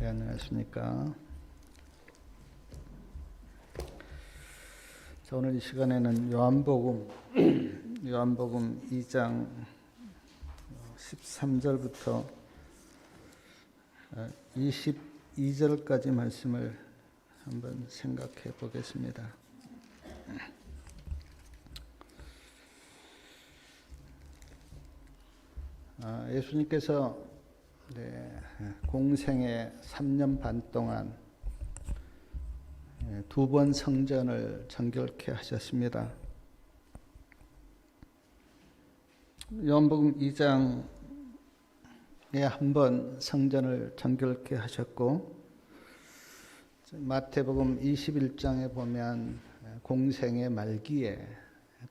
네, 안녕하십니까. 자, 오늘 이 시간에는 요한복음 2장 13절부터 22절까지 말씀을 한번 생각해 보겠습니다. 예수님께서 공생의 3년 반 동안 두 번 성전을 정결케 하셨습니다. 요한복음 2장에 한 번 성전을 정결케 하셨고, 마태복음 21장에 보면 공생의 말기에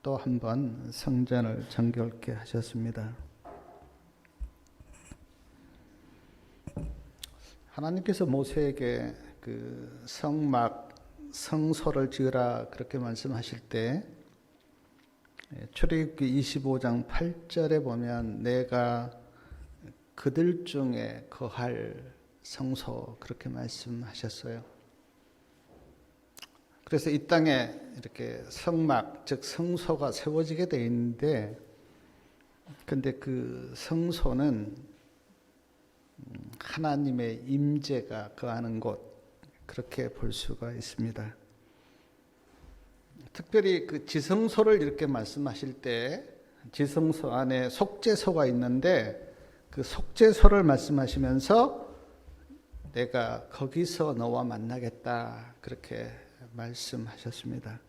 또 한 번 성전을 정결케 하셨습니다. 하나님께서 모세에게 그 성소를 지으라 그렇게 말씀하실 때 출애굽기 25장 8절에 보면 내가 그들 중에 거할 성소 그렇게 말씀하셨어요. 그래서 이 땅에 이렇게 성막 즉 성소가 세워지게 되어 있는데, 근데 그 성소는 하나님의 임재가 거하는 곳 그렇게 볼 수가 있습니다. 특별히 그 지성소를 이렇게 말씀하실 때 지성소 안에 속죄소가 있는데 그 속죄소를 말씀하시면서 내가 거기서 너와 만나겠다 그렇게 말씀하셨습니다.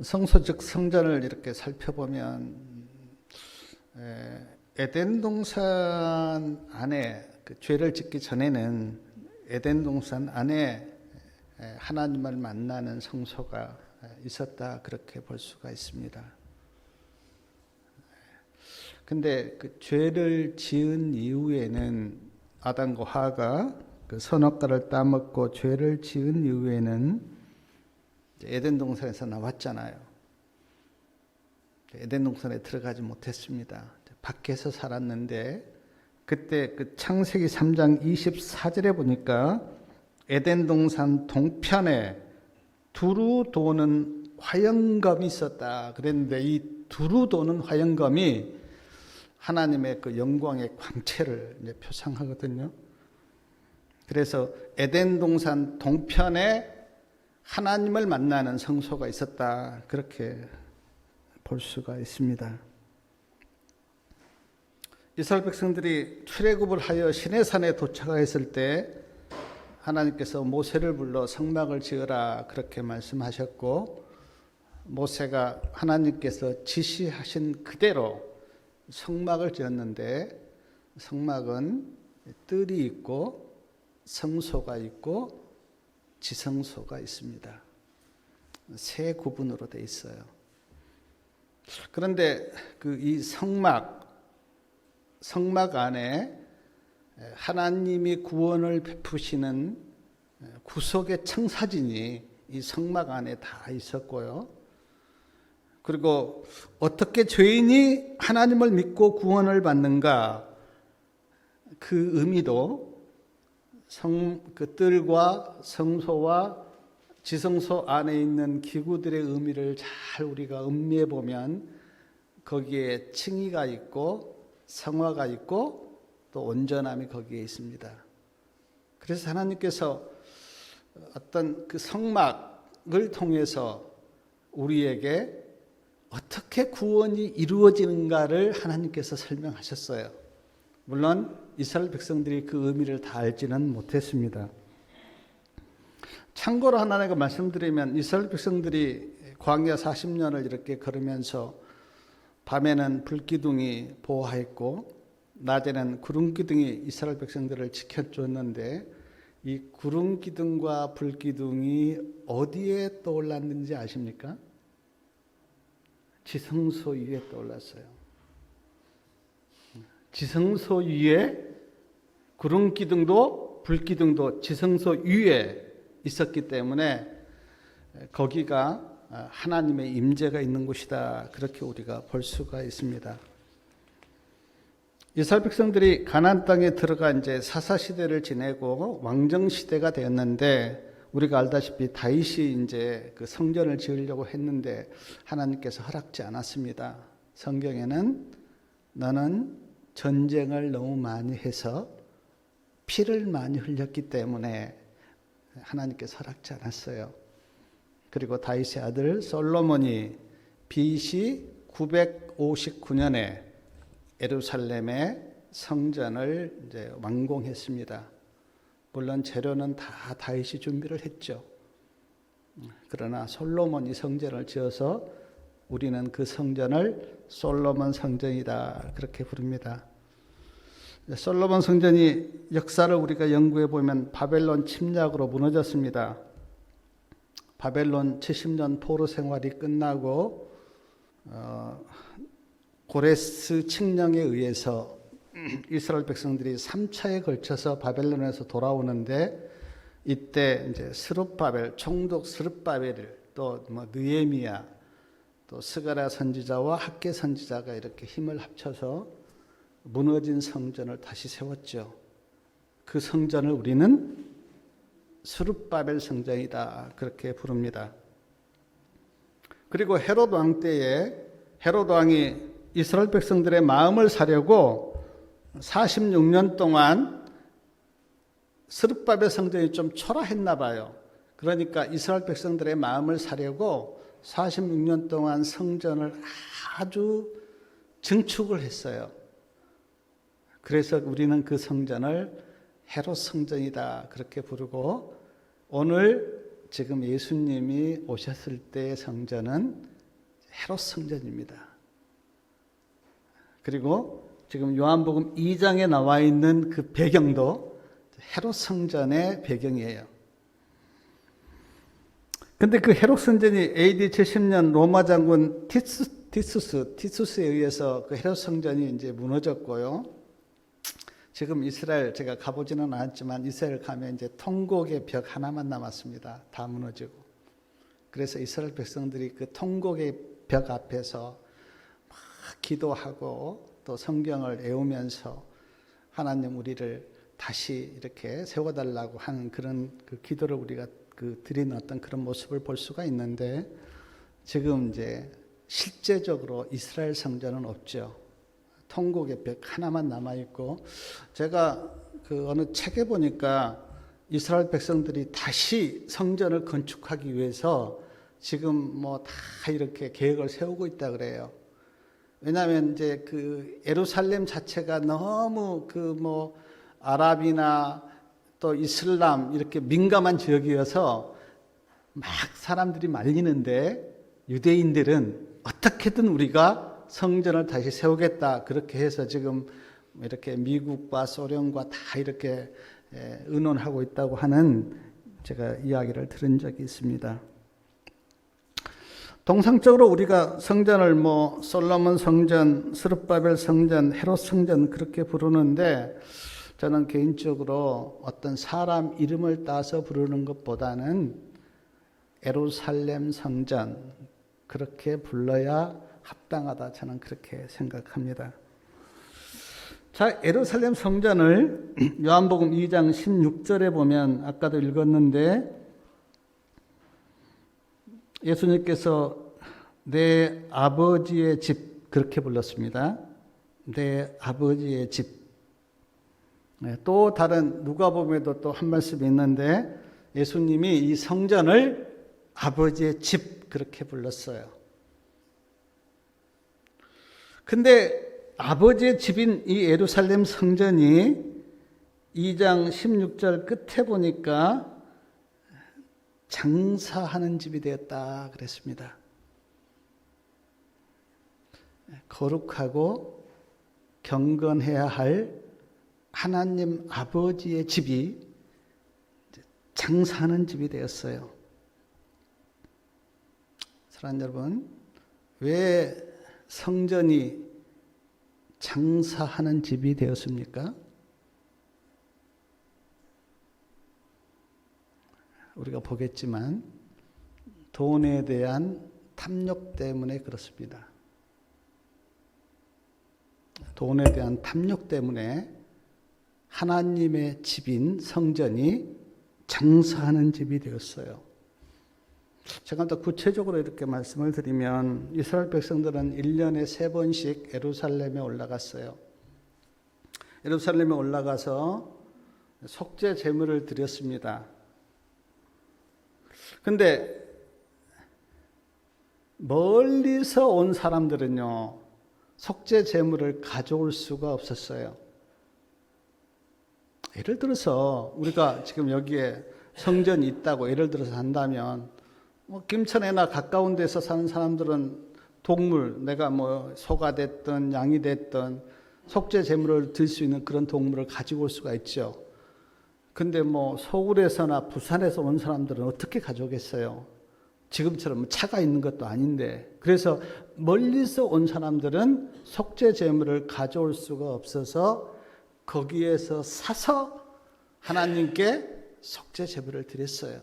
성소 즉 성전을 이렇게 살펴보면 에덴 동산 안에 그 죄를 짓기 전에는 에덴 동산 안에 하나님을 만나는 성소가 있었다 그렇게 볼 수가 있습니다. 근데 그 죄를 지은 이후에는 아담과 하와가 그 선악과를 따먹고 죄를 지은 이후에는 에덴 동산에서 나왔잖아요. 에덴 동산에 들어가지 못했습니다. 밖에서 살았는데 그때 그 창세기 3장 24절에 보니까 에덴 동산 동편에 두루 도는 화영검이 있었다 그랬는데 이 두루 도는 화영검이 하나님의 그 영광의 광채를 이제 표상하거든요. 그래서 에덴 동산 동편에 하나님을 만나는 성소가 있었다 그렇게 볼 수가 있습니다. 이스라엘 백성들이 출애굽을 하여 시내산에 도착했을 때 하나님께서 모세를 불러 성막을 지으라 그렇게 말씀하셨고, 모세가 하나님께서 지시하신 그대로 성막을 지었는데 성막은 뜰이 있고 성소가 있고 지성소가 있습니다. 세 구분으로 되어 있어요. 그런데 그 이 성막 안에 하나님이 구원을 베푸시는 구속의 청사진이 이 성막 안에 다 있었고요. 그리고 어떻게 죄인이 하나님을 믿고 구원을 받는가 그 의미도 그 뜰과 성소와 지성소 안에 있는 기구들의 의미를 잘 우리가 음미해 보면 거기에 칭의가 있고 성화가 있고 또 온전함이 거기에 있습니다. 그래서 하나님께서 어떤 그 성막을 통해서 우리에게 어떻게 구원이 이루어지는가를 하나님께서 설명하셨어요. 물론 이스라엘 백성들이 그 의미를 다 알지는 못했습니다. 참고로 하나님께 말씀드리면 이스라엘 백성들이 광야 40년을 이렇게 걸으면서 밤에는 불기둥이 보호하였고 낮에는 구름기둥이 이스라엘 백성들을 지켜줬는데 이 구름기둥과 불기둥이 어디에 떠올랐는지 아십니까? 지성소 위에 떠올랐어요. 지성소 위에 구름기둥도 불기둥도 지성소 위에 있었기 때문에 거기가 하나님의 임재가 있는 곳이다 그렇게 우리가 볼 수가 있습니다. 이스라엘 백성들이 가나안 땅에 들어가 이제 사사 시대를 지내고 왕정 시대가 되었는데, 우리가 알다시피 다윗이 이제 그 성전을 지으려고 했는데 하나님께서 허락지 않았습니다. 성경에는 너는 전쟁을 너무 많이 해서 피를 많이 흘렸기 때문에 하나님께서 허락지 않았어요. 그리고 다윗의 아들 솔로몬이 BC 959년에 예루살렘의 성전을 이제 완공했습니다. 물론 재료는 다 다윗이 준비를 했죠. 그러나 솔로몬이 성전을 지어서 우리는 그 성전을 솔로몬 성전이다 그렇게 부릅니다. 솔로몬 성전이 역사를 우리가 연구해 보면 바벨론 침략으로 무너졌습니다. 바벨론 70년 포로 생활이 끝나고 고레스 칙령에 의해서 이스라엘 백성들이 3차에 걸쳐서 바벨론에서 돌아오는데, 이때 이제 스룹바벨, 총독 스룹바벨을 또 느헤미야, 또 스가랴 선지자와 학개 선지자가 이렇게 힘을 합쳐서 무너진 성전을 다시 세웠죠. 그 성전을 우리는 스룹바벨 성전이다 그렇게 부릅니다. 그리고 헤롯 왕 때에 헤롯 왕이 이스라엘 백성들의 마음을 사려고 46년 동안 스룹바벨 성전이 좀 초라했나 봐요. 그러니까 이스라엘 백성들의 마음을 사려고 46년 동안 성전을 아주 증축을 했어요. 그래서 우리는 그 성전을 헤롯 성전이다 그렇게 부르고, 오늘 지금 예수님이 오셨을 때의 성전은 헤롯 성전입니다. 그리고 지금 요한복음 2장에 나와 있는 그 배경도 헤롯 성전의 배경이에요. 근데 그 헤롯 성전이 AD 70년 로마 장군 티투스에 의해서 그 헤롯 성전이 이제 무너졌고요. 지금 이스라엘, 제가 가보지는 않았지만 이스라엘 가면 이제 통곡의 벽 하나만 남았습니다. 다 무너지고. 그래서 이스라엘 백성들이 그 통곡의 벽 앞에서 막 기도하고 또 성경을 외우면서 하나님 우리를 다시 이렇게 세워달라고 하는 그런 그 기도를 우리가 드리는 어떤 그런 모습을 볼 수가 있는데, 지금 이제 실제적으로 이스라엘 성전은 없죠. 통곡의 벽 하나만 남아있고, 제가 그 어느 책에 보니까 이스라엘 백성들이 다시 성전을 건축하기 위해서 지금 뭐 다 이렇게 계획을 세우고 있다 그래요. 왜냐하면 이제 그 예루살렘 자체가 너무 그 뭐 아랍이나 또 이슬람 이렇게 민감한 지역이어서 막 사람들이 말리는데, 유대인들은 어떻게든 우리가 성전을 다시 세우겠다 그렇게 해서 지금 이렇게 미국과 소련과 다 이렇게 의논하고 있다고 하는 제가 이야기를 들은 적이 있습니다. 통상적으로 우리가 성전을 뭐 솔로몬 성전, 스룹바벨 성전, 헤롯 성전 그렇게 부르는데, 저는 개인적으로 어떤 사람 이름을 따서 부르는 것보다는 예루살렘 성전 그렇게 불러야 합당하다, 저는 그렇게 생각합니다. 자, 예루살렘 성전을 요한복음 2장 16절에 보면 아까도 읽었는데, 예수님께서 내 아버지의 집 그렇게 불렀습니다. 내 아버지의 집. 또 다른 누가복음에도 또 한 말씀이 있는데, 예수님이 이 성전을 아버지의 집 그렇게 불렀어요. 근데 아버지의 집인 이 예루살렘 성전이 2장 16절 끝에 보니까 장사하는 집이 되었다 그랬습니다. 거룩하고 경건해야 할 하나님 아버지의 집이 장사하는 집이 되었어요. 사랑하는 여러분, 왜 성전이 장사하는 집이 되었습니까? 우리가 보겠지만 돈에 대한 탐욕 때문에 그렇습니다. 돈에 대한 탐욕 때문에 하나님의 집인 성전이 장사하는 집이 되었어요. 제가 더 구체적으로 이렇게 말씀을 드리면 이스라엘 백성들은 1년에 3번씩 예루살렘에 올라갔어요. 예루살렘에 올라가서 속죄 제물을 드렸습니다. 근데 멀리서 온 사람들은요, 속죄 제물을 가져올 수가 없었어요. 예를 들어서 우리가 지금 여기에 성전이 있다고 예를 들어서 한다면 김천에나 가까운 데서 사는 사람들은 동물, 내가 소가 됐든 양이 됐든 속죄 제물을 들 수 있는 그런 동물을 가지고 올 수가 있죠. 근데 서울에서나 부산에서 온 사람들은 어떻게 가져오겠어요? 지금처럼 차가 있는 것도 아닌데. 그래서 멀리서 온 사람들은 속죄 제물을 가져올 수가 없어서 거기에서 사서 하나님께 속죄 제물을 드렸어요.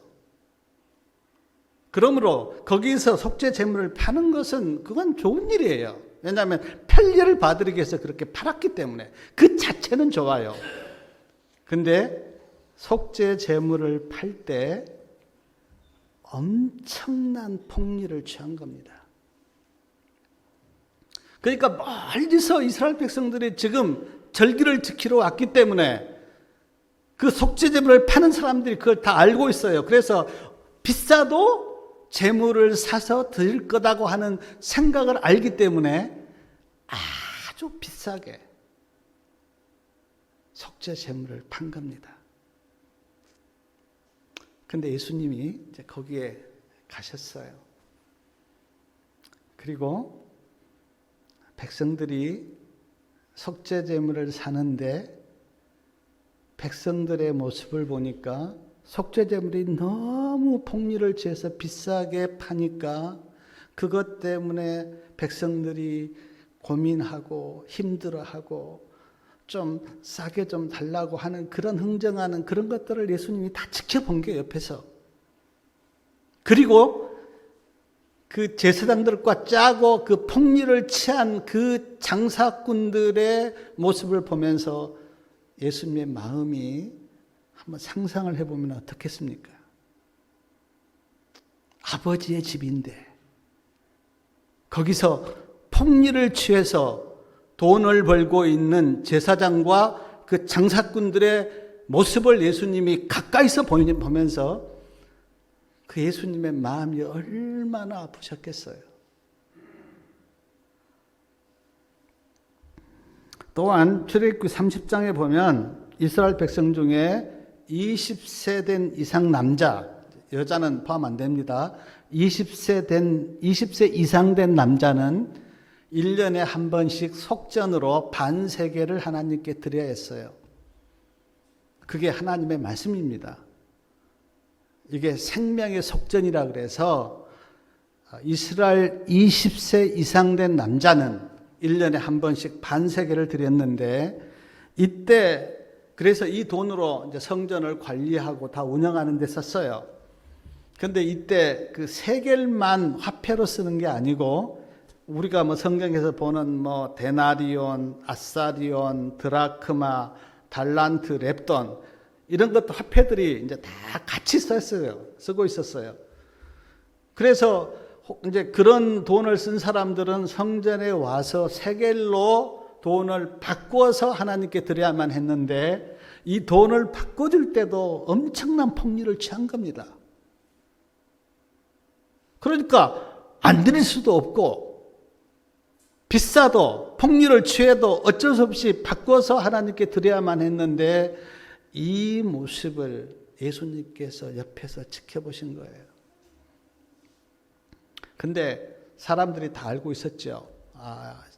그러므로 거기서 속죄 제물을 파는 것은 그건 좋은 일이에요. 왜냐하면 편리를 받으기 위해서 그렇게 팔았기 때문에 그 자체는 좋아요. 근데 속죄 제물을 팔 때 엄청난 폭리를 취한 겁니다. 그러니까 멀리서 이스라엘 백성들이 지금 절기를 지키러 왔기 때문에 그 속죄 제물을 파는 사람들이 그걸 다 알고 있어요. 그래서 비싸도 제물을 사서 드릴 거다고 하는 생각을 알기 때문에 아주 비싸게 속죄 제물을 판 겁니다. 근데 예수님이 이제 거기에 가셨어요. 그리고 백성들이 속죄 제물을 사는데 백성들의 모습을 보니까 속죄 제물이 너무 폭리를 취해서 비싸게 파니까 그것 때문에 백성들이 고민하고 힘들어하고 좀 싸게 좀 달라고 하는 그런 흥정하는 그런 것들을 예수님이 다 지켜본 게 옆에서. 그리고 그 제사장들과 짜고 그 폭리를 취한 그 장사꾼들의 모습을 보면서 예수님의 마음이 한번 상상을 해보면 어떻겠습니까? 아버지의 집인데 거기서 폭리를 취해서 돈을 벌고 있는 제사장과 그 장사꾼들의 모습을 예수님이 가까이서 보면서 그 예수님의 마음이 얼마나 아프셨겠어요. 또한 출애굽기 30장에 보면 이스라엘 백성 중에 20세 된 이상 남자, 여자는 포함 안 됩니다. 20세 이상 된 남자는 1년에 한 번씩 속전으로 반세계를 하나님께 드려야 했어요. 그게 하나님의 말씀입니다. 이게 생명의 속전이라 그래서 이스라엘 20세 이상 된 남자는 1년에 한 번씩 반세계를 드렸는데 이때 그래서 이 돈으로 이제 성전을 관리하고 다 운영하는 데 썼어요. 근데 이때 그 세겔만 화폐로 쓰는 게 아니고 우리가 성경에서 보는 데나리온, 아사리온, 드라크마, 달란트, 렙돈 이런 것도 화폐들이 이제 다 같이 쓰고 있었어요. 그래서 이제 그런 돈을 쓴 사람들은 성전에 와서 세겔로 돈을 바꾸어서 하나님께 드려야만 했는데 이 돈을 바꿔줄 때도 엄청난 폭리를 취한 겁니다. 그러니까 안 드릴 수도 없고 비싸도 폭리를 취해도 어쩔 수 없이 바꿔서 하나님께 드려야만 했는데 이 모습을 예수님께서 옆에서 지켜보신 거예요. 근데 사람들이 다 알고 있었죠.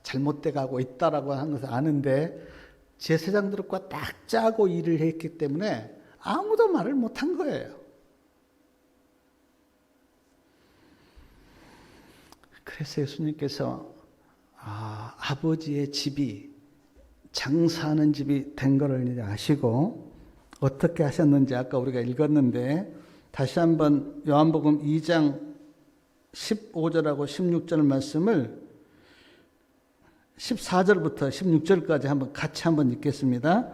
잘못돼 가고 있다라고 하는 것을 아는데 제사장들과 딱 짜고 일을 했기 때문에 아무도 말을 못한 거예요. 그래서 예수님께서 아버지의 집이 장사하는 집이 된 것을 이제 아시고 어떻게 하셨는지 아까 우리가 읽었는데 다시 한번 요한복음 2장 15절하고 16절 말씀을 14절부터 16절까지 같이 한번 읽겠습니다.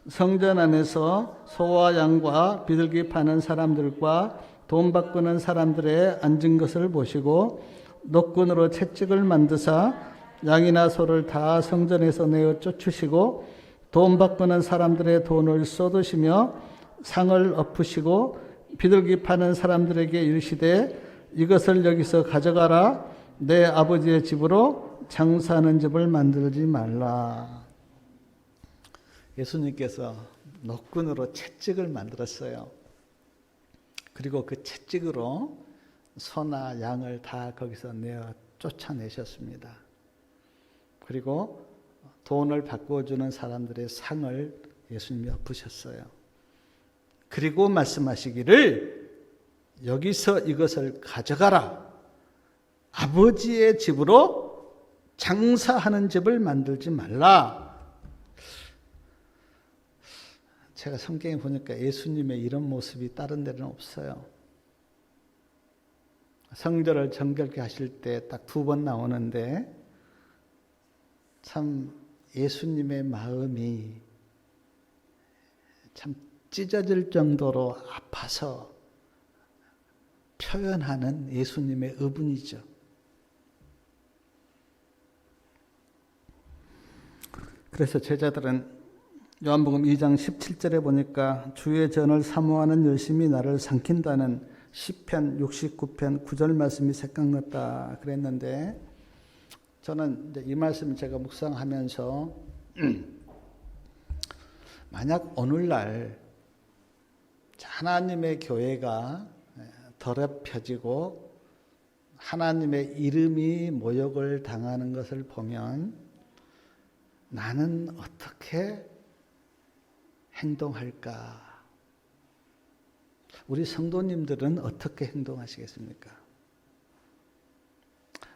성전 안에서 소와 양과 비둘기 파는 사람들과 돈 바꾸는 사람들의 앉은 것을 보시고 노끈으로 채찍을 만드사 양이나 소를 다 성전에서 내어 쫓으시고 돈 바꾸는 사람들의 돈을 쏟으시며 상을 엎으시고 비둘기 파는 사람들에게 이르시되 이것을 여기서 가져가라. 내 아버지의 집으로 장사하는 집을 만들지 말라. 예수님께서 노끈으로 채찍을 만들었어요. 그리고 그 채찍으로 소나 양을 다 거기서 내어 쫓아내셨습니다. 그리고 돈을 바꿔주는 사람들의 상을 예수님이 엎으셨어요. 그리고 말씀하시기를 여기서 이것을 가져가라. 아버지의 집으로 장사하는 집을 만들지 말라. 제가 성경에 보니까 예수님의 이런 모습이 다른 데는 없어요. 성전을 정결케 하실 때 딱 2번 나오는데 참 예수님의 마음이 참 찢어질 정도로 아파서 표현하는 예수님의 의분이죠. 그래서 제자들은 요한복음 2장 17절에 보니까 주의 전을 사모하는 열심이 나를 삼킨다는 시편 69편 9절 말씀이 생각났다 그랬는데 저는 이제 이 말씀을 제가 묵상하면서 만약 오늘날 하나님의 교회가 더럽혀지고 하나님의 이름이 모욕을 당하는 것을 보면 나는 어떻게 행동할까? 우리 성도님들은 어떻게 행동하시겠습니까?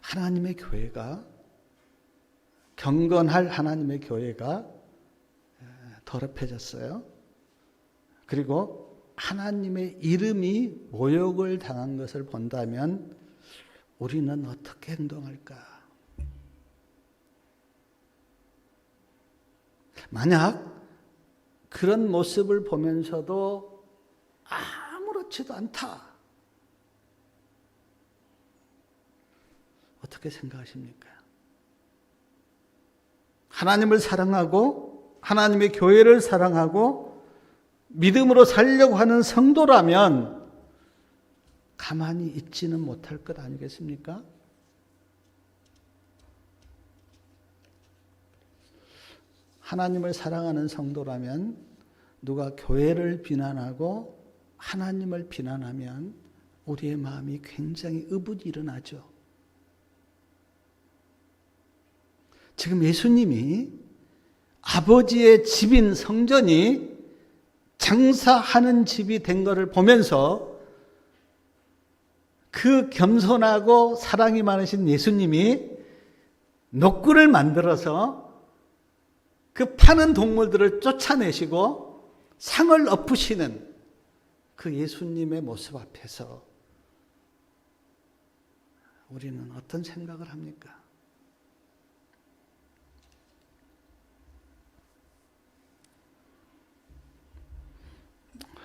하나님의 교회가 경건할 하나님의 교회가 더럽혀졌어요. 그리고 하나님의 이름이 모욕을 당한 것을 본다면 우리는 어떻게 행동할까? 만약 그런 모습을 보면서도 아무렇지도 않다. 어떻게 생각하십니까? 하나님을 사랑하고 하나님의 교회를 사랑하고 믿음으로 살려고 하는 성도라면 가만히 있지는 못할 것 아니겠습니까? 하나님을 사랑하는 성도라면 누가 교회를 비난하고 하나님을 비난하면 우리의 마음이 굉장히 의분이 일어나죠. 지금 예수님이 아버지의 집인 성전이 장사하는 집이 된 것을 보면서 그 겸손하고 사랑이 많으신 예수님이 노끈을 만들어서 그 파는 동물들을 쫓아내시고 상을 엎으시는 그 예수님의 모습 앞에서 우리는 어떤 생각을 합니까?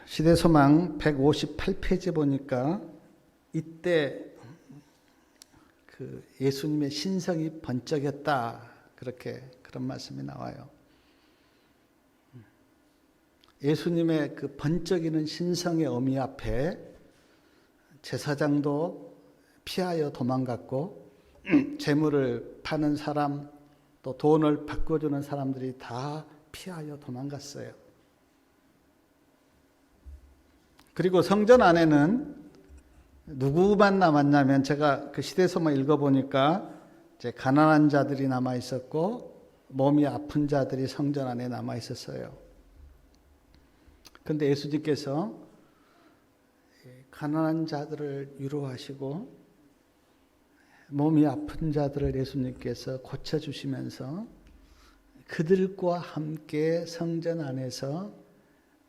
시대소망 158페이지 보니까 이때 그 예수님의 신성이 번쩍였다 그런 말씀이 나와요. 예수님의 그 번쩍이는 신성의 의미 앞에 제사장도 피하여 도망갔고 재물을 파는 사람 또 돈을 바꿔주는 사람들이 다 피하여 도망갔어요. 그리고 성전 안에는 누구만 남았냐면 제가 그 시대서만 읽어보니까 이제 가난한 자들이 남아 있었고 몸이 아픈 자들이 성전 안에 남아 있었어요. 그런데 예수님께서 가난한 자들을 위로하시고 몸이 아픈 자들을 예수님께서 고쳐주시면서 그들과 함께 성전 안에서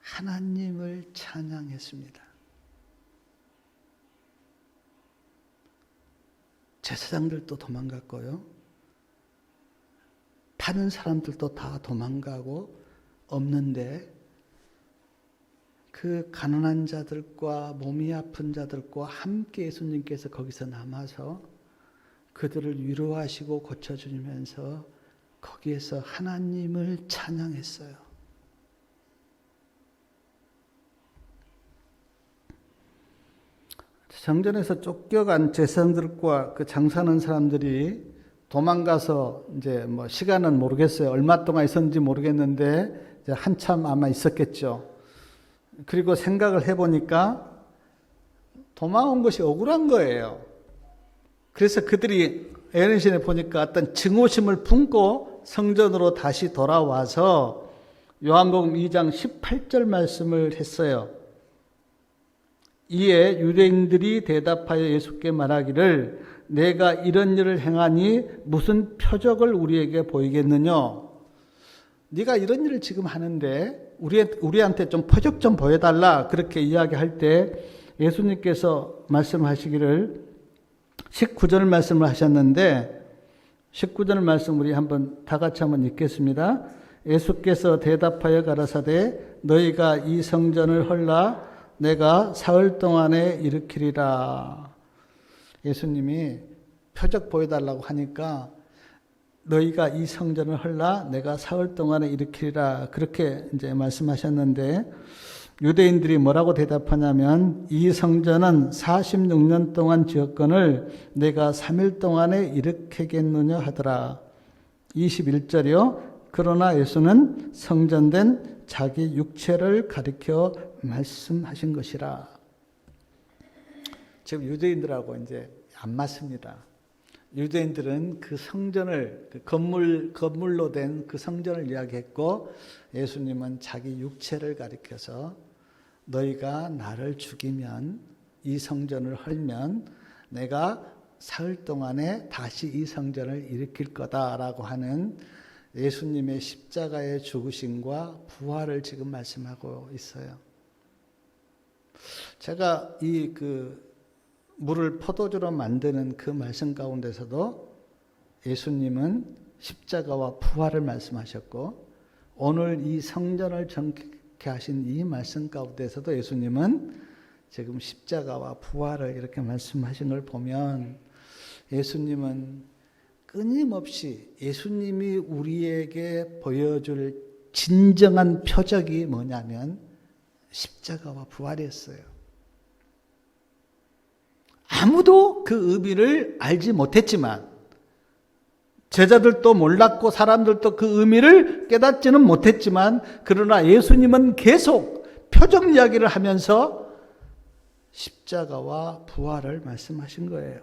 하나님을 찬양했습니다. 제사장들도 도망갔고요. 많은 사람들도 다 도망가고 없는데 그 가난한 자들과 몸이 아픈 자들과 함께 예수님께서 거기서 남아서 그들을 위로하시고 고쳐주면서 거기에서 하나님을 찬양했어요. 정전에서 쫓겨간 제사장들과 그 장사하는 사람들이 도망가서 이제 뭐 시간은 모르겠어요. 얼마 동안 있었는지 모르겠는데 이제 한참 아마 있었겠죠. 그리고 생각을 해보니까 도망온 것이 억울한 거예요. 그래서 그들이 에르신에 보니까 어떤 증오심을 품고 성전으로 다시 돌아와서 요한복음 2장 18절 말씀을 했어요. 이에 유대인들이 대답하여 예수께 말하기를 내가 이런 일을 행하니 무슨 표적을 우리에게 보이겠느냐? 네가 이런 일을 지금 하는데 우리한테 좀 표적 좀 보여달라 그렇게 이야기할 때 예수님께서 말씀하시기를 19절 말씀을 하셨는데 19절 말씀 우리 한번 다 같이 한번 읽겠습니다. 예수께서 대답하여 가라사대 너희가 이 성전을 헐라 내가 사흘 동안에 일으키리라. 예수님이 표적 보여달라고 하니까 너희가 이 성전을 헐라 내가 사흘 동안에 일으키리라 그렇게 이제 말씀하셨는데 유대인들이 뭐라고 대답하냐면 이 성전은 46년 동안 지었건을 내가 3일 동안에 일으키겠느냐 하더라. 21절이요. 그러나 예수는 성전된 자기 육체를 가리켜 말씀하신 것이라. 지금 유대인들하고 이제 안 맞습니다. 유대인들은 그 성전을 건물로 된 그 성전을 이야기했고 예수님은 자기 육체를 가리켜서 너희가 나를 죽이면 이 성전을 헐면 내가 사흘 동안에 다시 이 성전을 일으킬 거다라고 하는 예수님의 십자가의 죽으심과 부활을 지금 말씀하고 있어요. 제가 이 물을 포도주로 만드는 그 말씀 가운데서도 예수님은 십자가와 부활을 말씀하셨고 오늘 이 성전을 정케 하신 이 말씀 가운데서도 예수님은 지금 십자가와 부활을 이렇게 말씀하신 걸 보면 예수님은 끊임없이 예수님이 우리에게 보여줄 진정한 표적이 뭐냐면 십자가와 부활이었어요. 아무도 그 의미를 알지 못했지만 제자들도 몰랐고 사람들도 그 의미를 깨닫지는 못했지만 그러나 예수님은 계속 표적 이야기를 하면서 십자가와 부활을 말씀하신 거예요.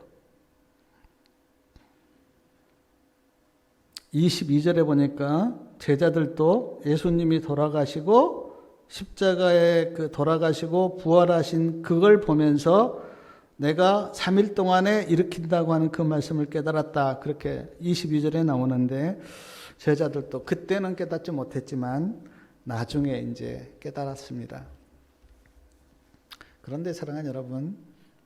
22절에 보니까 제자들도 예수님이 돌아가시고 십자가에 돌아가시고 부활하신 그걸 보면서 내가 3일 동안에 일으킨다고 하는 그 말씀을 깨달았다. 그렇게 22절에 나오는데 제자들도 그때는 깨닫지 못했지만 나중에 이제 깨달았습니다. 그런데 사랑하는 여러분,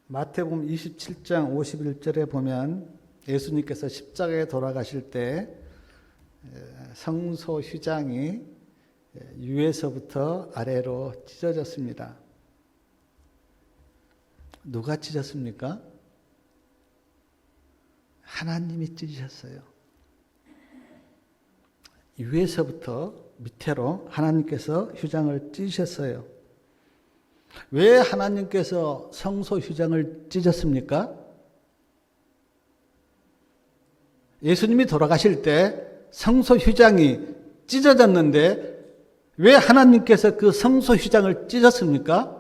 마태복음 27장 51절에 보면 예수님께서 십자가에 돌아가실 때 성소 휘장이 위에서부터 아래로 찢어졌습니다. 누가 찢었습니까? 하나님이 찢으셨어요. 위에서부터 밑으로 하나님께서 휘장을 찢으셨어요. 왜 하나님께서 성소 휘장을 찢었습니까? 예수님이 돌아가실 때 성소 휘장이 찢어졌는데 왜 하나님께서 그 성소 휘장을 찢었습니까?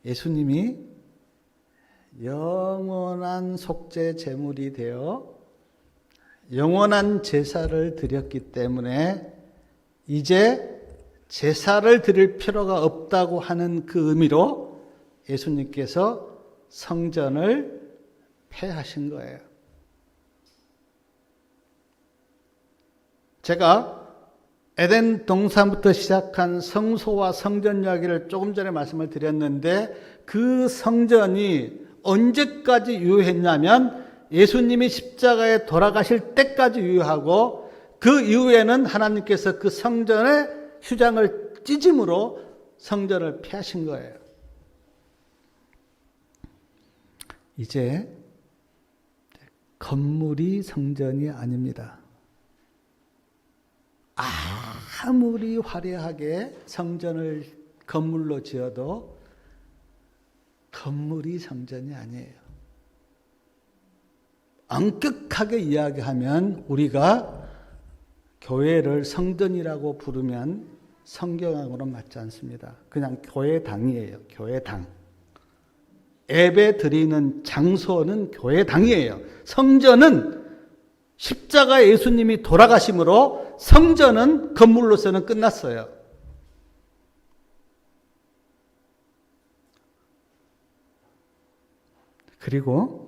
예수님이 영원한 속죄 제물이 되어 영원한 제사를 드렸기 때문에 이제 제사를 드릴 필요가 없다고 하는 그 의미로 예수님께서 성전을 폐하신 거예요. 제가 에덴 동산부터 시작한 성소와 성전 이야기를 조금 전에 말씀을 드렸는데 그 성전이 언제까지 유효했냐면 예수님이 십자가에 돌아가실 때까지 유효하고 그 이후에는 하나님께서 그 성전의 휴장을 찢음으로 성전을 폐하신 거예요. 이제 건물이 성전이 아닙니다. 아무리 화려하게 성전을 건물로 지어도 건물이 성전이 아니에요. 엄격하게 이야기하면 우리가 교회를 성전이라고 부르면 성경하고는 맞지 않습니다. 그냥 교회당이에요. 교회당. 예배 드리는 장소는 교회당이에요. 성전은 십자가 예수님이 돌아가심으로 성전은 건물로서는 끝났어요. 그리고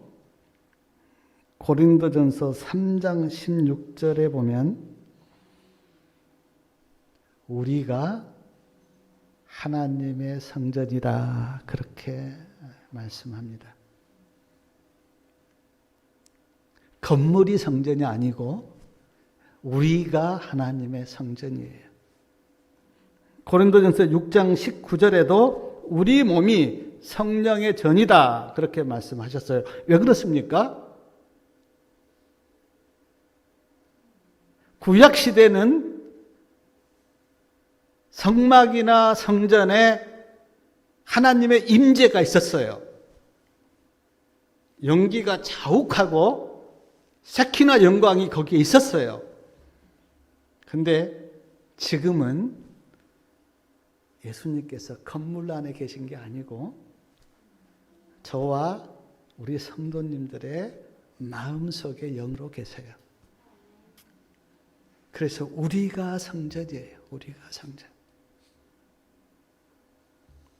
고린도전서 3장 16절에 보면 우리가 하나님의 성전이다 그렇게 말씀합니다. 건물이 성전이 아니고 우리가 하나님의 성전이에요. 고린도전서 6장 19절에도 우리 몸이 성령의 전이다 그렇게 말씀하셨어요. 왜 그렇습니까? 구약 시대는 성막이나 성전에 하나님의 임재가 있었어요. 연기가 자욱하고 세키나 영광이 거기에 있었어요. 근데 지금은 예수님께서 건물 안에 계신 게 아니고 저와 우리 성도님들의 마음속에 영으로 계세요. 그래서 우리가 성전이에요. 우리가 성전.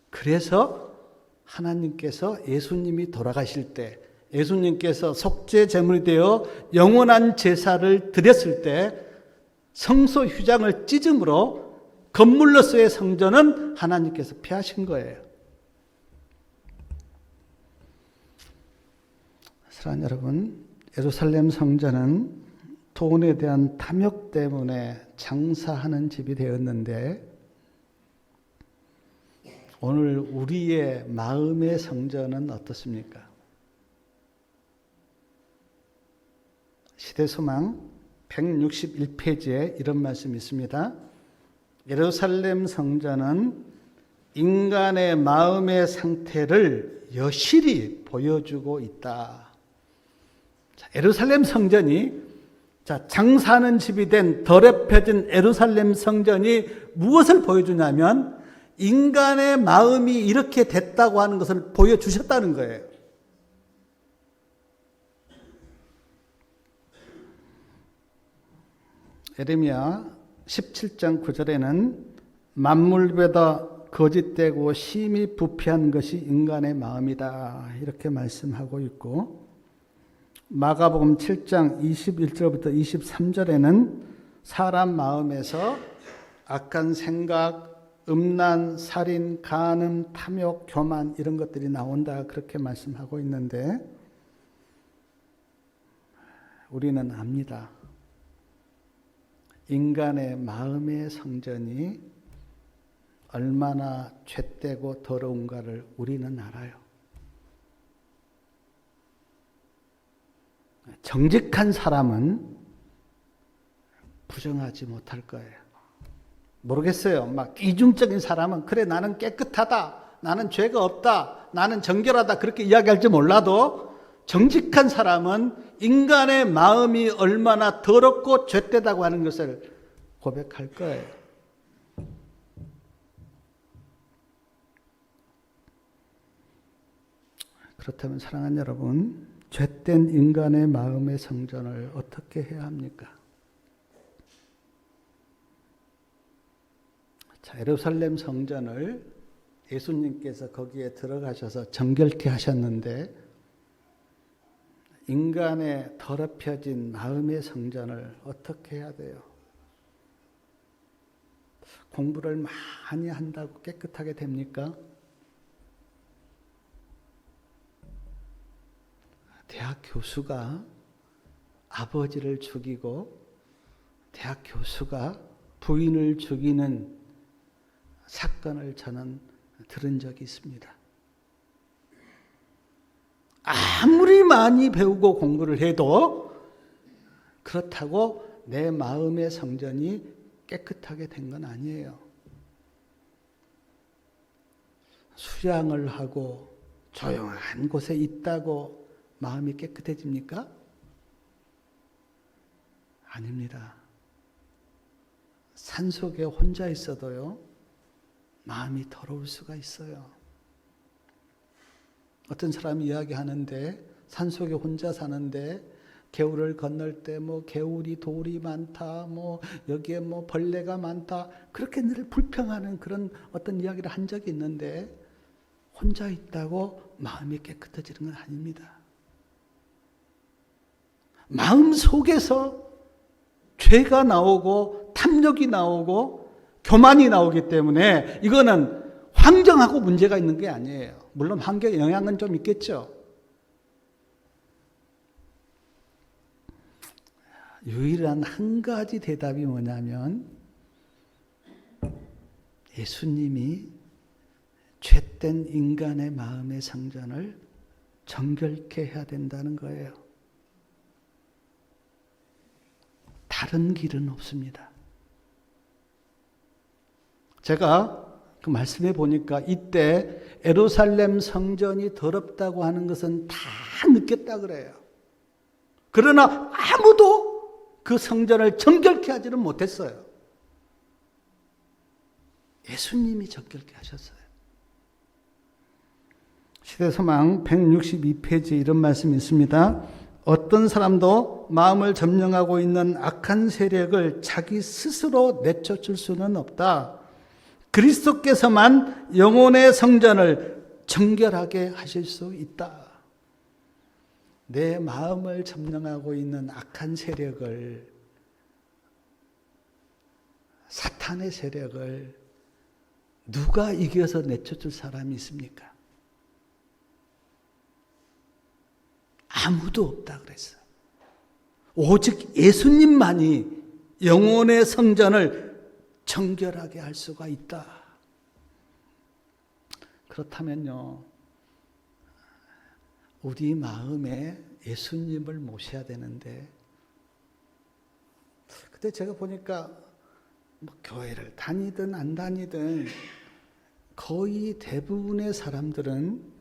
그래서 하나님께서 예수님이 돌아가실 때 예수님께서 속죄 제물이 되어 영원한 제사를 드렸을 때 성소 휴장을 찢음으로 건물로서의 성전은 하나님께서 폐하신 거예요. 사랑하는 여러분, 예루살렘 성전은 돈에 대한 탐욕 때문에 장사하는 집이 되었는데 오늘 우리의 마음의 성전은 어떻습니까? 시대소망 161페이지에 이런 말씀이 있습니다. 예루살렘 성전은 인간의 마음의 상태를 여실히 보여주고 있다. 자, 예루살렘 성전이 장사하는 집이 된 더럽혀진 예루살렘 성전이 무엇을 보여주냐면 인간의 마음이 이렇게 됐다고 하는 것을 보여주셨다는 거예요. 예레미야 17장 9절에는 만물보다 거짓되고 심히 부패한 것이 인간의 마음이다 이렇게 말씀하고 있고 마가복음 7장 21절부터 23절에는 사람 마음에서 악한 생각, 음란, 살인, 간음, 탐욕, 교만 이런 것들이 나온다 그렇게 말씀하고 있는데 우리는 압니다. 인간의 마음의 성전이 얼마나 죄되고 더러운가를 우리는 알아요. 정직한 사람은 부정하지 못할 거예요. 모르겠어요. 막 이중적인 사람은 그래 나는 깨끗하다, 나는 죄가 없다, 나는 정결하다 그렇게 이야기할지 몰라도 정직한 사람은 인간의 마음이 얼마나 더럽고 죄되다고 하는 것을 고백할 거예요. 그렇다면 사랑하는 여러분, 죄된 인간의 마음의 성전을 어떻게 해야 합니까? 자, 예루살렘 성전을 예수님께서 거기에 들어가셔서 정결케 하셨는데 인간의 더럽혀진 마음의 성전을 어떻게 해야 돼요? 공부를 많이 한다고 깨끗하게 됩니까? 대학 교수가 아버지를 죽이고 대학 교수가 부인을 죽이는 사건을 저는 들은 적이 있습니다. 아무리 많이 배우고 공부를 해도 그렇다고 내 마음의 성전이 깨끗하게 된 건 아니에요. 수양을 하고 조용한 곳에 있다고 마음이 깨끗해집니까? 아닙니다. 산속에 혼자 있어도요, 마음이 더러울 수가 있어요. 어떤 사람이 이야기하는데, 산속에 혼자 사는데, 개울을 건널 때 개울이 돌이 많다, 여기에 벌레가 많다, 그렇게 늘 불평하는 그런 어떤 이야기를 한 적이 있는데, 혼자 있다고 마음이 깨끗해지는 건 아닙니다. 마음 속에서 죄가 나오고 탐욕이 나오고 교만이 나오기 때문에 이거는 환경하고 문제가 있는 게 아니에요. 물론 환경에 영향은 좀 있겠죠. 유일한 한 가지 대답이 뭐냐면 예수님이 죄된 인간의 마음의 성전을 정결케 해야 된다는 거예요. 다른 길은 없습니다. 제가 그 말씀해 보니까 이때 예루살렘 성전이 더럽다고 하는 것은 다 느꼈다 그래요. 그러나 아무도 그 성전을 정결케 하지는 못했어요. 예수님이 정결케 하셨어요. 시대소망 162페이지에 이런 말씀이 있습니다. 어떤 사람도 마음을 점령하고 있는 악한 세력을 자기 스스로 내쫓을 수는 없다. 그리스도께서만 영혼의 성전을 정결하게 하실 수 있다. 내 마음을 점령하고 있는 악한 세력을, 사탄의 세력을 누가 이겨서 내쫓을 사람이 있습니까? 아무도 없다 그랬어요. 오직 예수님만이 영혼의 성전을 정결하게 할 수가 있다. 그렇다면요, 우리 마음에 예수님을 모셔야 되는데, 그때 제가 보니까 교회를 다니든 안 다니든 거의 대부분의 사람들은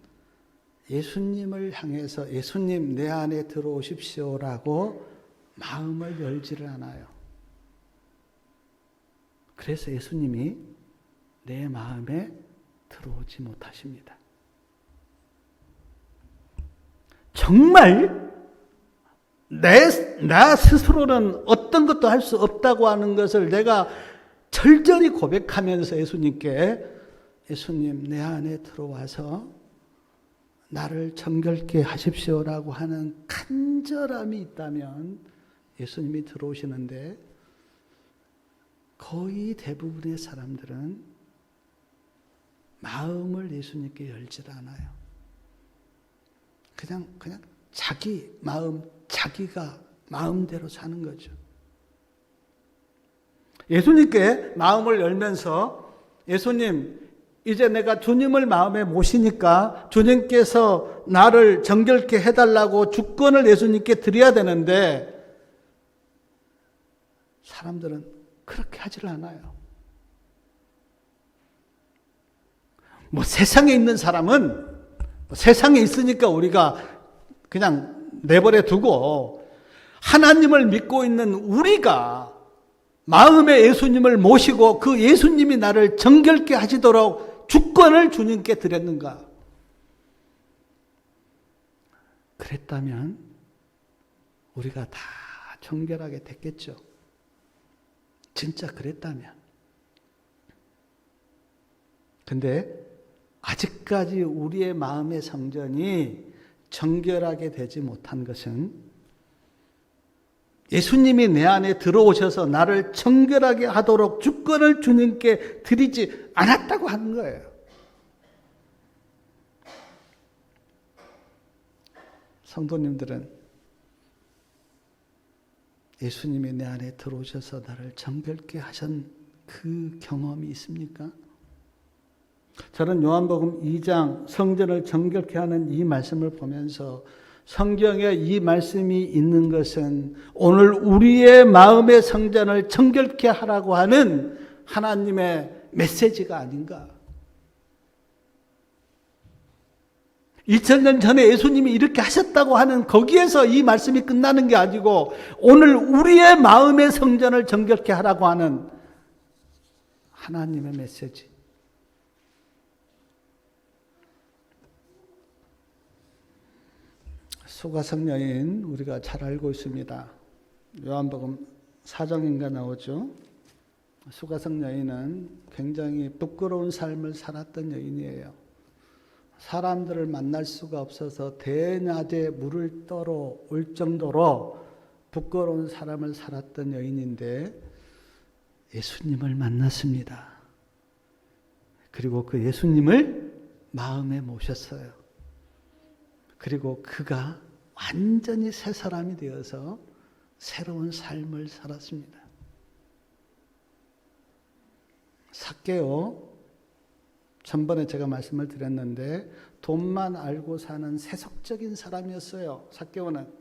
예수님을 향해서 예수님 내 안에 들어오십시오라고 마음을 열지를 않아요. 그래서 예수님이 내 마음에 들어오지 못하십니다. 정말 나 스스로는 어떤 것도 할 수 없다고 하는 것을 내가 절절히 고백하면서 예수님께 예수님 내 안에 들어와서 나를 정결케 하십시오라고 하는 간절함이 있다면 예수님이 들어오시는데 거의 대부분의 사람들은 마음을 예수님께 열질 않아요. 그냥 자기 마음, 자기가 마음대로 사는 거죠. 예수님께 마음을 열면서 예수님, 이제 내가 주님을 마음에 모시니까 주님께서 나를 정결케 해달라고 주권을 예수님께 드려야 되는데 사람들은 그렇게 하지를 않아요. 세상에 있는 사람은 세상에 있으니까 우리가 그냥 내버려 두고 하나님을 믿고 있는 우리가 마음에 예수님을 모시고 그 예수님이 나를 정결케 하시도록 주권을 주님께 드렸는가? 그랬다면 우리가 다 정결하게 됐겠죠. 진짜 그랬다면. 근데 아직까지 우리의 마음의 성전이 정결하게 되지 못한 것은 예수님이 내 안에 들어오셔서 나를 정결하게 하도록 주권을 주님께 드리지 않았다고 하는 거예요. 성도님들은 예수님이 내 안에 들어오셔서 나를 정결케 하신 그 경험이 있습니까? 저는 요한복음 2장 성전을 정결케 하는 이 말씀을 보면서 성경에 이 말씀이 있는 것은 오늘 우리의 마음의 성전을 정결케 하라고 하는 하나님의 메시지가 아닌가. 2000년 전에 예수님이 이렇게 하셨다고 하는 거기에서 이 말씀이 끝나는 게 아니고 오늘 우리의 마음의 성전을 정결케 하라고 하는 하나님의 메시지. 수가성 여인 우리가 잘 알고 있습니다. 요한복음 4장인가 나오죠. 수가성 여인은 굉장히 부끄러운 삶을 살았던 여인이에요. 사람들을 만날 수가 없어서 대낮에 물을 떠러 올 정도로 부끄러운 삶을 살았던 여인인데 예수님을 만났습니다. 그리고 그 예수님을 마음에 모셨어요. 그리고 그가 완전히 새 사람이 되어서 새로운 삶을 살았습니다. 삭개오, 전번에 제가 말씀을 드렸는데 돈만 알고 사는 세속적인 사람이었어요. 삭개오는.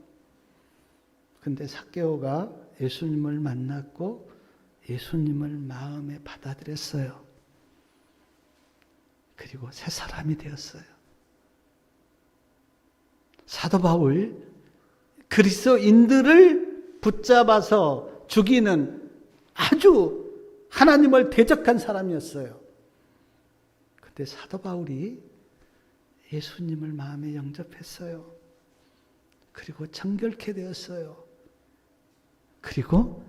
근데 삭개오가 예수님을 만났고 예수님을 마음에 받아들였어요. 그리고 새 사람이 되었어요. 사도 바울, 그리스도인들을 붙잡아서 죽이는 아주 하나님을 대적한 사람이었어요. 근데 사도 바울이 예수님을 마음에 영접했어요. 그리고 정결케 되었어요. 그리고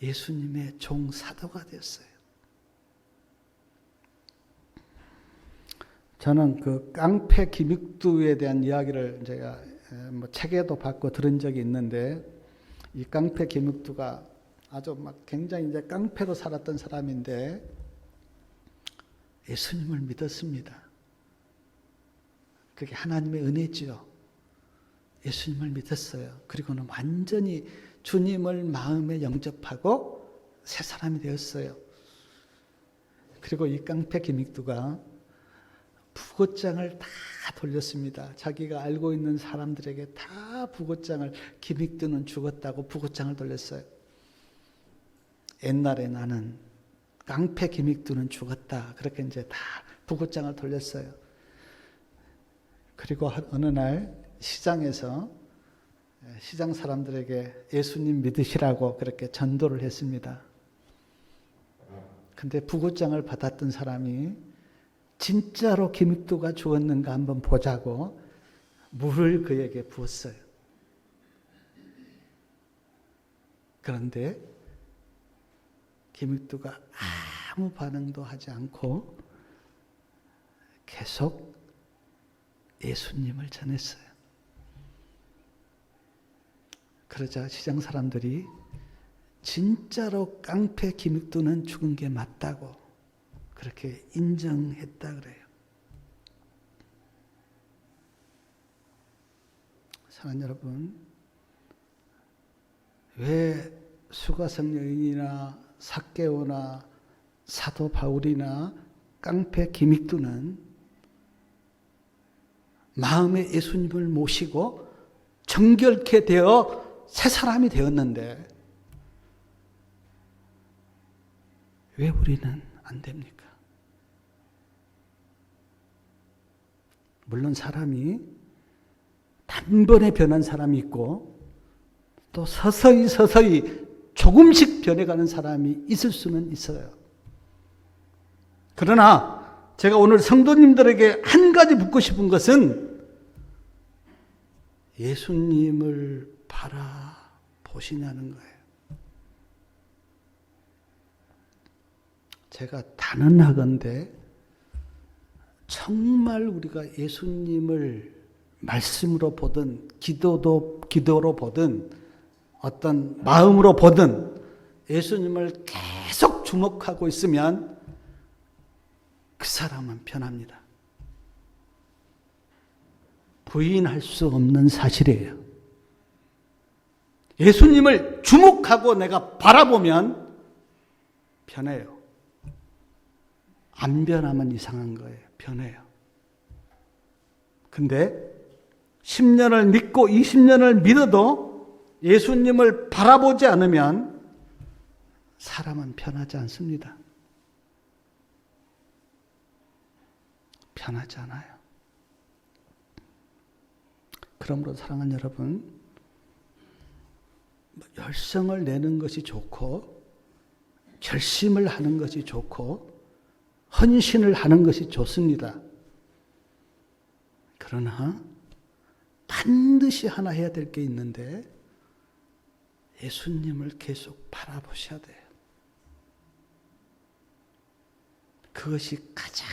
예수님의 종 사도가 되었어요. 저는 그 깡패 김익두에 대한 이야기를 제가 책에도 받고 들은 적이 있는데 이 깡패 김익두가 아주 굉장히 이제 깡패로 살았던 사람인데 예수님을 믿었습니다. 그게 하나님의 은혜지요. 예수님을 믿었어요. 그리고는 완전히 주님을 마음에 영접하고 새 사람이 되었어요. 그리고 이 깡패 김익두가 부고장을 다 돌렸습니다. 자기가 알고 있는 사람들에게 다 부고장을, 김익두는 죽었다고 부고장을 돌렸어요. 옛날에 나는 깡패 김익두는 죽었다. 그렇게 이제 다 부고장을 돌렸어요. 그리고 어느 날 시장에서 시장 사람들에게 예수님 믿으시라고 그렇게 전도를 했습니다. 근데 부고장을 받았던 사람이 진짜로 김익두가 죽었는가 한번 보자고 물을 그에게 부었어요. 그런데 김익두가 아무 반응도 하지 않고 계속 예수님을 전했어요. 그러자 시장 사람들이 진짜로 깡패 김익두는 죽은 게 맞다고 그렇게 인정했다 그래요. 사랑하는 여러분, 왜 수가성 여인이나 삭개오나 사도 바울이나 깡패 김익두는 마음에 예수님을 모시고 정결케 되어 새 사람이 되었는데 왜 우리는 안 됩니까? 물론 사람이 단번에 변한 사람이 있고 또 서서히 조금씩 변해가는 사람이 있을 수는 있어요. 그러나 제가 오늘 성도님들에게 한 가지 묻고 싶은 것은 예수님을 바라보시냐는 거예요. 제가 단언하건대 정말 우리가 예수님을 말씀으로 보든 기도로 보든 어떤 마음으로 보든 예수님을 계속 주목하고 있으면 그 사람은 변합니다. 부인할 수 없는 사실이에요. 예수님을 주목하고 내가 바라보면 변해요. 안 변하면 이상한 거예요. 변해요. 근데 10년을 믿고 20년을 믿어도 예수님을 바라보지 않으면 사람은 변하지 않습니다. 변하지 않아요. 그러므로 사랑하는 여러분, 열성을 내는 것이 좋고 결심을 하는 것이 좋고 헌신을 하는 것이 좋습니다. 그러나 반드시 하나 해야 될 게 있는데 예수님을 계속 바라보셔야 돼요. 그것이 가장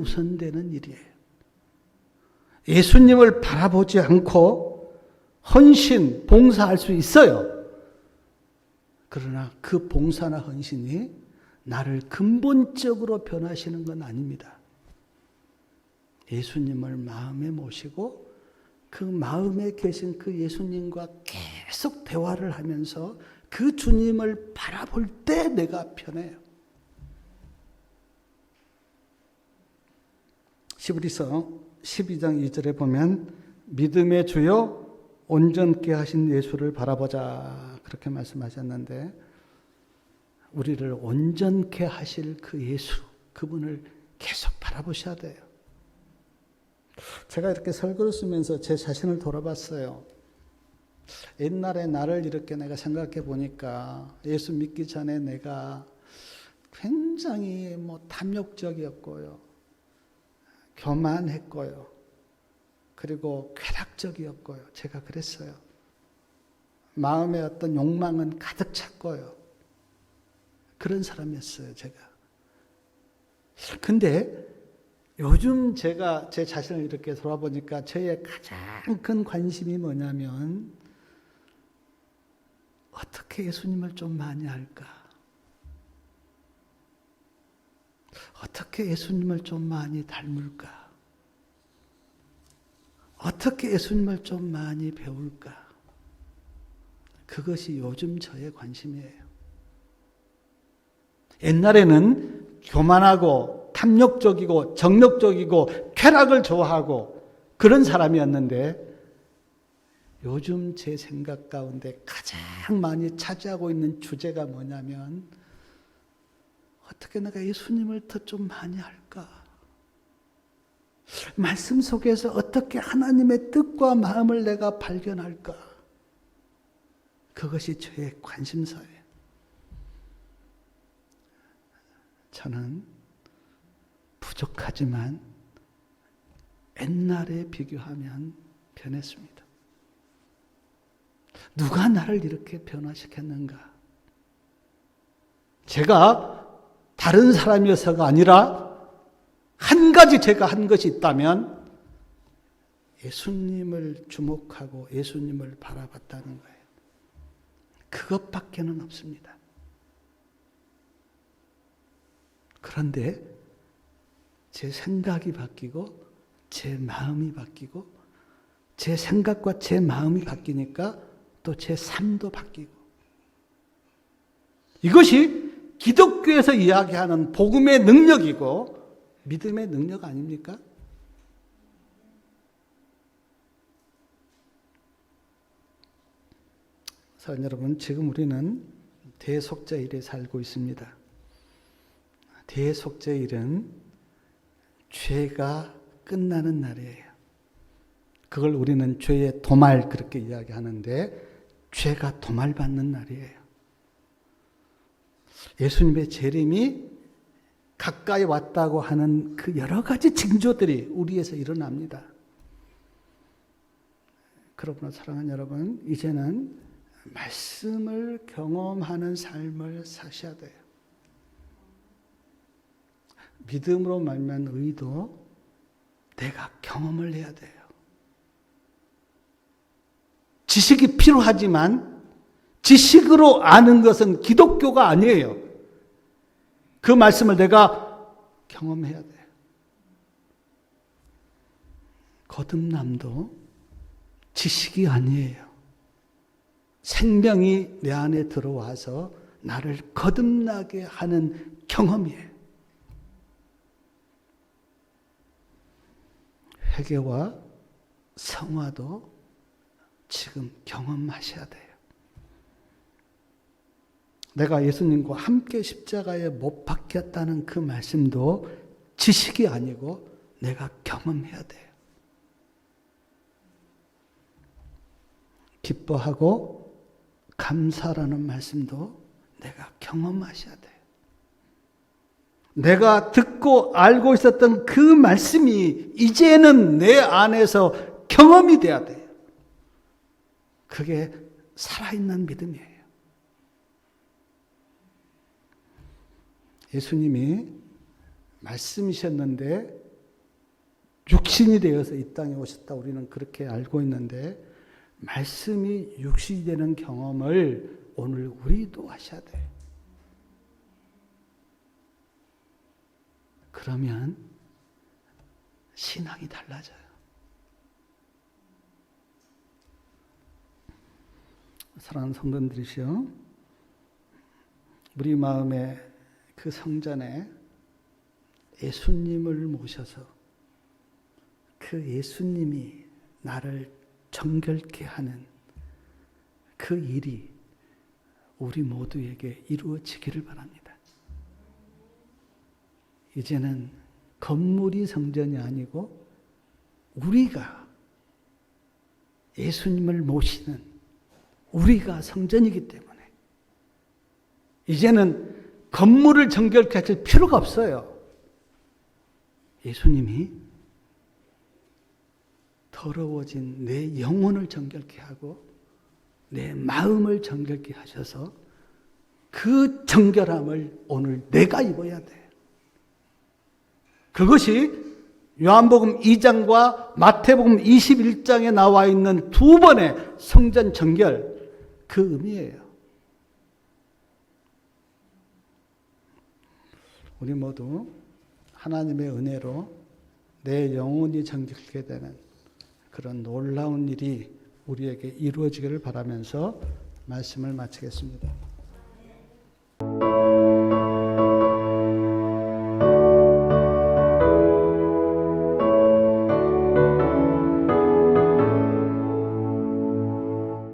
우선되는 일이에요. 예수님을 바라보지 않고 헌신, 봉사할 수 있어요. 그러나 그 봉사나 헌신이 나를 근본적으로 변화시키는 건 아닙니다. 예수님을 마음에 모시고 그 마음에 계신 그 예수님과 계속 대화를 하면서 그 주님을 바라볼 때 내가 변해요. 히브리서 12장 2절에 보면 믿음의 주요 온전케 하신 예수를 바라보자 그렇게 말씀하셨는데 우리를 온전케 하실 그 예수, 그분을 계속 바라보셔야 돼요. 제가 이렇게 설교를 쓰면서 제 자신을 돌아봤어요. 옛날에 나를 이렇게 내가 생각해 보니까 예수 믿기 전에 내가 굉장히 탐욕적이었고요. 교만했고요. 그리고 쾌락적이었고요. 제가 그랬어요. 마음의 어떤 욕망은 가득 찼고요. 그런 사람이었어요, 제가. 근데 요즘 제가 제 자신을 이렇게 돌아보니까 저의 가장 큰 관심이 뭐냐면 어떻게 예수님을 좀 많이 알까? 어떻게 예수님을 좀 많이 닮을까? 어떻게 예수님을 좀 많이 배울까? 그것이 요즘 저의 관심이에요. 옛날에는 교만하고 탐욕적이고 정욕적이고 쾌락을 좋아하고 그런 사람이었는데 요즘 제 생각 가운데 가장 많이 차지하고 있는 주제가 뭐냐면 어떻게 내가 예수님을 더 좀 많이 알까? 말씀 속에서 어떻게 하나님의 뜻과 마음을 내가 발견할까? 그것이 저의 관심사예요. 저는 부족하지만 옛날에 비교하면 변했습니다. 누가 나를 이렇게 변화시켰는가? 제가 다른 사람이어서가 아니라 한 가지 제가 한 것이 있다면 예수님을 주목하고 예수님을 바라봤다는 거예요. 그것밖에는 없습니다. 그런데 제 생각이 바뀌고 제 마음이 바뀌고 제 생각과 제 마음이 바뀌니까 또 제 삶도 바뀌고 이것이 기독교에서 이야기하는 복음의 능력이고 믿음의 능력 아닙니까? 사랑하는 여러분, 지금 우리는 대속죄일에 살고 있습니다. 대속죄일은 죄가 끝나는 날이에요. 그걸 우리는 죄의 도말 그렇게 이야기하는데 죄가 도말받는 날이에요. 예수님의 재림이 가까이 왔다고 하는 그 여러 가지 징조들이 우리에서 일어납니다. 그러므로 사랑하는 여러분, 이제는 말씀을 경험하는 삶을 사셔야 돼요. 믿음으로 말미암은 의도 내가 경험을 해야 돼요. 지식이 필요하지만 지식으로 아는 것은 기독교가 아니에요. 그 말씀을 내가 경험해야 돼요. 거듭남도 지식이 아니에요. 생명이 내 안에 들어와서 나를 거듭나게 하는 경험이에요. 회개와 성화도 지금 경험하셔야 돼요. 내가 예수님과 함께 십자가에 못 박혔다는 그 말씀도 지식이 아니고 내가 경험해야 돼요. 기뻐하고 감사라는 말씀도 내가 경험하셔야 돼요. 내가 듣고 알고 있었던 그 말씀이 이제는 내 안에서 경험이 돼야 돼요. 그게 살아있는 믿음이에요. 예수님이 말씀이셨는데 육신이 되어서 이 땅에 오셨다 우리는 그렇게 알고 있는데 말씀이 육신이 되는 경험을 오늘 우리도 하셔야 돼요. 그러면 신앙이 달라져요. 사랑하는 성도님들이시여, 우리 마음에 그 성전에 예수님을 모셔서 그 예수님이 나를 정결케 하는 그 일이 우리 모두에게 이루어지기를 바랍니다. 이제는 건물이 성전이 아니고 우리가 예수님을 모시는 우리가 성전이기 때문에 이제는 건물을 정결케 하실 필요가 없어요. 예수님이 더러워진 내 영혼을 정결케 하고 내 마음을 정결케 하셔서 그 정결함을 오늘 내가 입어야 돼. 그것이 요한복음 2장과 마태복음 21장에 나와 있는 두 번의 성전 정결 그 의미예요. 우리 모두 하나님의 은혜로 내 영혼이 정결케 되는 그런 놀라운 일이 우리에게 이루어지기를 바라면서 말씀을 마치겠습니다.